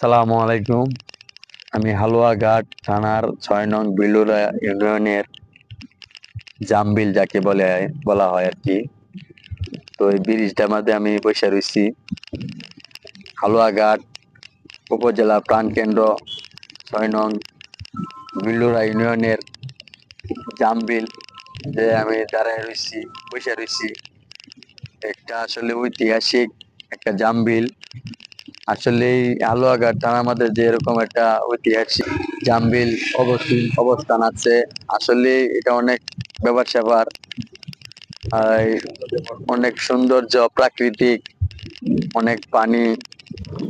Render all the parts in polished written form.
আসসালামু আলাইকুম। আমি হালুয়াঘাট থানার ৬ নং বিলুরা ইউনিয়নের জামবিল যাকে বলা হয় আর কি। তো এই ব্রিজটার মধ্যে আমি বসে রয়েছি। হালুয়াঘাট উপজেলা প্রাণকেন্দ্র ৬ নং বিলুরা ইউনিয়নের জামবিল যে আমি দাঁড়ায় রয়েছি, বসে রয়েছি। একটা আসলে ঐতিহাসিক একটা জামবিল। আসলে এই হালুয়াঘাট থানার মধ্যে যে এরকম একটা ঐতিহাসিক জামবিল অবস্থান আছে, আসলে এটা অনেক ব্যাপার স্যাপার। আর অনেক সৌন্দর্য, প্রাকৃতিক, অনেক পানি,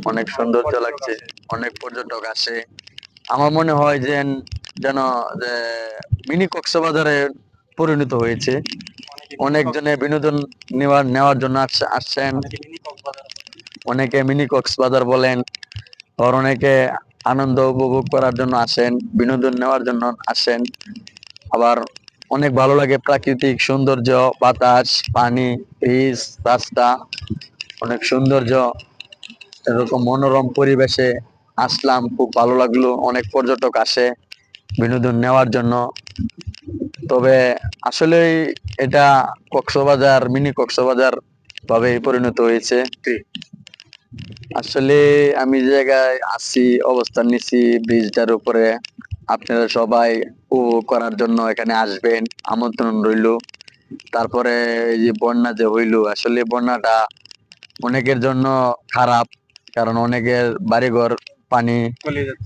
অনেক সৌন্দর্য লাগছে। অনেক পর্যটক আসে। আমার মনে হয় যে যেন যে মিনি কক্সবাজারে পরিণত হয়েছে। অনেকজনে বিনোদন নেওয়ার জন্য আসছেন। অনেকে মিনি কক্সবাজার বলেন, আর অনেকে আনন্দ উপভোগ করার জন্য আসেন, বিনোদন নেওয়ার জন্য আসেন। আবার অনেক ভালো লাগে প্রাকৃতিক সৌন্দর্য, বাতাস, পানি, পিচ, রাস্তা, অনেক সৌন্দর্য। এরকম মনোরম পরিবেশে আসলাম, খুব ভালো লাগলো। অনেক পর্যটক আসে বিনোদন নেওয়ার জন্য। তবে আসলে এটা কক্সবাজার, মিনি কক্সবাজার ভাবে পরিণত হয়েছে। আসলে আমি যে জায়গায় আছি, অবস্থান নিছি ব্রিজটার উপরে, আপনারা সবাই উপভোগ করার জন্য এখানে আসবেন, আমন্ত্রণ রইলো। তারপরে এই যে বন্যা যে হইলো, আসলে বন্যাটা অনেকের জন্য খারাপ, কারণ অনেকের বাড়িঘর পানি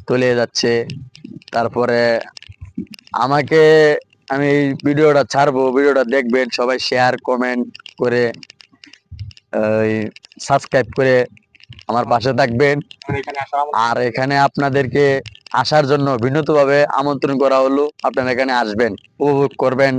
তলিয়ে যাচ্ছে। তারপরে আমাকে, আমি এই ভিডিওটা ছাড়বো, ভিডিওটা দেখবেন সবাই, শেয়ার কমেন্ট করে সাবস্ক্রাইব করে আমার পাশে থাকবেন। আর এখানে আপনাদেরকে আসার জন্য বিনীতভাবে আমন্ত্রণ করা হলো, আপনারা এখানে আসবেন, উপভোগ করবেন।